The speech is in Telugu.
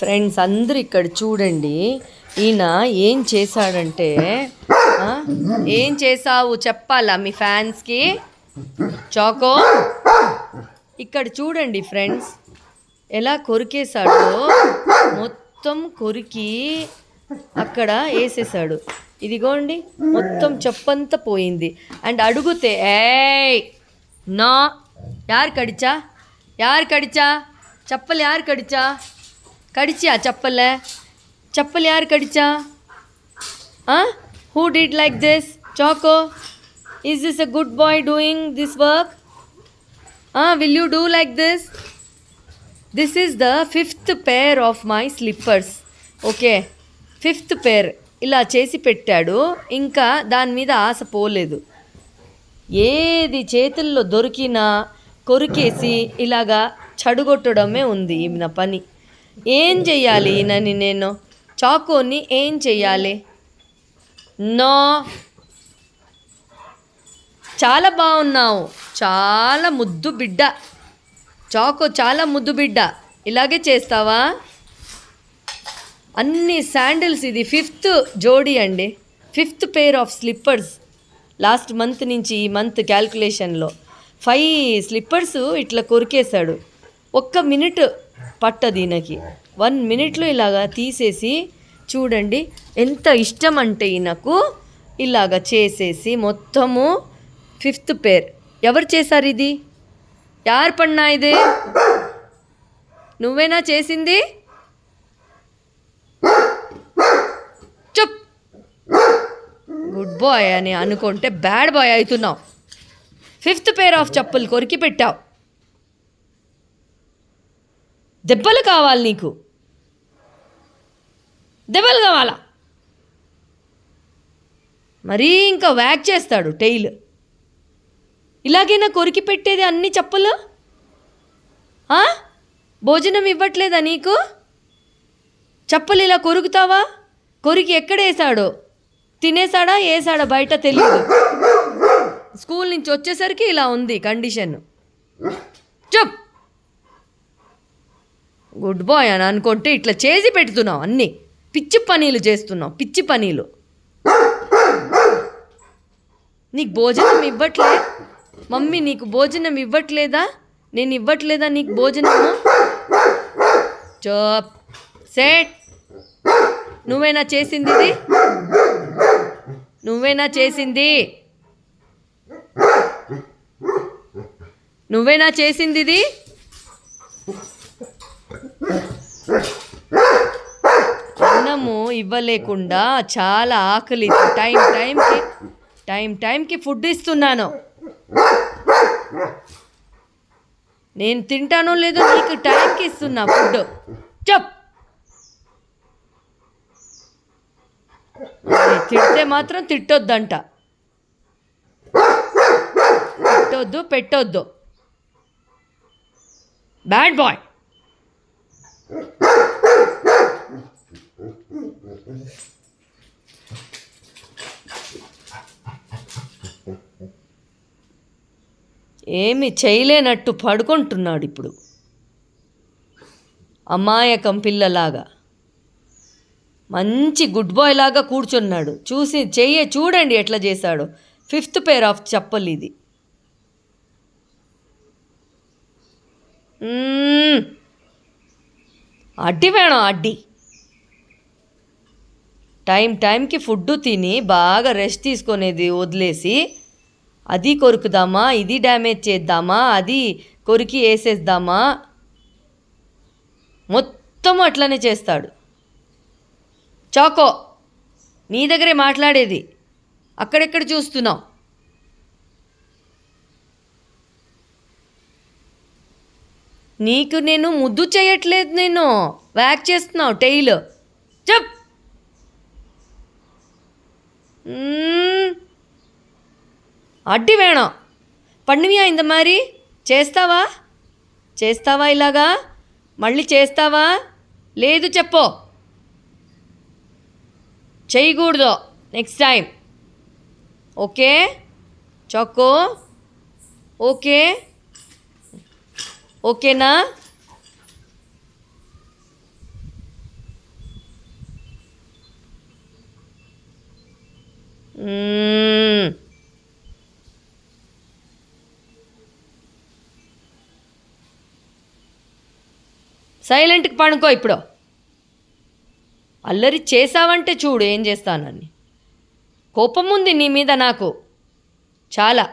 ఫ్రెండ్స్ అందరూ ఇక్కడ చూడండి. ఈయన ఏం చేశాడంటే ఏం చేసావు చెప్పాలా మీ ఫ్యాన్స్కి? చాకో ఇక్కడ చూడండి ఫ్రెండ్స్, ఎలా కొరికేశాడో. మొత్తం కొరికి అక్కడ వేసేసాడు. ఇదిగోండి, మొత్తం చెప్పంతా పోయింది. అండ్ అడుగుతే ఏయ్ నా యారు కడిచా, యారు కడిచా, చప్పలు యారు కడిచా, కడిచా చప్పల్, చప్పలు యారు కడిచా? Who did like this? Chacko, is this a good boy doing this work? Will you do like this? This is the 5th pair of my slippers. Okay, 5th pair ఇలా చేసి పెట్టాడు. ఇంకా దాని మీద ఆశ పోలేదు. ఏది చేతుల్లో దొరికినా కొరికేసి ఇలాగా చెడగొట్టడమే ఉంది ఈయన పని. ఏం చెయ్యాలి ఈయనని నేను? చాకోని ఏం చెయ్యాలి? నో, చాలా బాగున్నావు, చాలా ముద్దు బిడ్డ చాకో, చాలా ముద్దు బిడ్డ. ఇలాగే చేస్తావా? అన్ని శాండిల్స్, ఇది 5th జోడీ అండి, 5th pair of slippers. Last month నుంచి ఈ మంత్ క్యాల్కులేషన్లో 5 స్లిప్పర్స్ ఇట్లా కొరికేశాడు. 1 minute పట్టదు ఈయనకి. 1 minuteలో ఇలాగా తీసేసి చూడండి ఎంత ఇష్టం అంటే ఈయనకు. ఇలాగా చేసేసి మొత్తము 5th pair. ఎవరు చేశారు ఇది? యారు పన్నా ఇది? నువ్వేనా చేసింది? చుప్, గుడ్ బాయ్ అని అనుకుంటే బ్యాడ్ బాయ్ అవుతున్నావు. 5th pair ఆఫ్ చెప్పులు కొరికి పెట్టావు. దెబ్బలు కావాలి నీకు, దెబ్బలు కావాలా? మరీ ఇంకా వ్యాక్ చేస్తాడు టెయిల్. ఇలాగైనా కొరికి పెట్టేది అన్ని చెప్పులు? భోజనం ఇవ్వట్లేదా నీకు? చెప్పులు ఇలా కొరుకుతావా? కొరికి ఎక్కడ వేసాడో, తినేసాడా వేసాడా బయట తెలియదు. స్కూల్ నుంచి వచ్చేసరికి ఇలా ఉంది కండిషన్. చెప్, గుడ్ బాయ్ అని అనుకుంటే ఇట్లా చేసి పెడుతున్నావు. అన్నీ పిచ్చి పనీలు చేస్తున్నావు, పిచ్చి పనీలు. నీకు భోజనం ఇవ్వట్లే మమ్మీ? నీకు భోజనం ఇవ్వట్లేదా? నేను ఇవ్వట్లేదా నీకు భోజనము? చప్, సెట్. నువ్వేనా చేసింది ఇది? నువ్వేనా చేసింది? నువ్వేనా చేసింది ఇది? అన్నము ఇవ్వలేకుండా చాలా ఆకలి. టైంకి ఫుడ్ ఇస్తున్నాను. నేను తింటానో లేదో నీకు టైంకి ఇస్తున్నా ఫుడ్. చెప్, తిడితే మాత్రం తిట్టొద్దంట. తిట్టొద్దు, పెట్టొద్దు. Bad boy. ఏమి చేయలేనట్టు పడుకుంటున్నాడు ఇప్పుడు, అమాయకం పిల్లలాగా. మంచి గుడ్ బాయ్ లాగా కూర్చున్నాడు. చూడండి ఎట్లా చేశాడో. 5th pair ఆఫ్ చెప్పులు ఇది. అడ్డి వేణం, అడ్డి. టైంకి ఫుడ్ తిని బాగా రెస్ట్ తీసుకునేది వదిలేసి అది కొరుకుదామా, ఇది డ్యామేజ్ చేద్దామా, అది కొరికి వేసేద్దామా, మొత్తం అట్లనే చేస్తాడు. చాకో, నీ దగ్గరే మాట్లాడేది, అక్కడెక్కడ చూస్తున్నావు? నీకు నేను ముద్దు చేయట్లేదు, నేను వ్యాక్ చేస్తున్నావు టెయిల్. చెప్, అడ్డి వేణం. పండుమియా ఇంత మరి చేస్తావా ఇలాగా? మళ్ళీ చేస్తావా? లేదు చెప్పు, చేయకూడదు next time. Okay Chacko? Okay, ఓకేనా? మ్మ్. సైలెంట్కి పడుకో ఇప్పుడు. అల్లరి చేసావంటే చూడు ఏం చేస్తానని. కోపం ఉంది నీ మీద నాకు చాలా.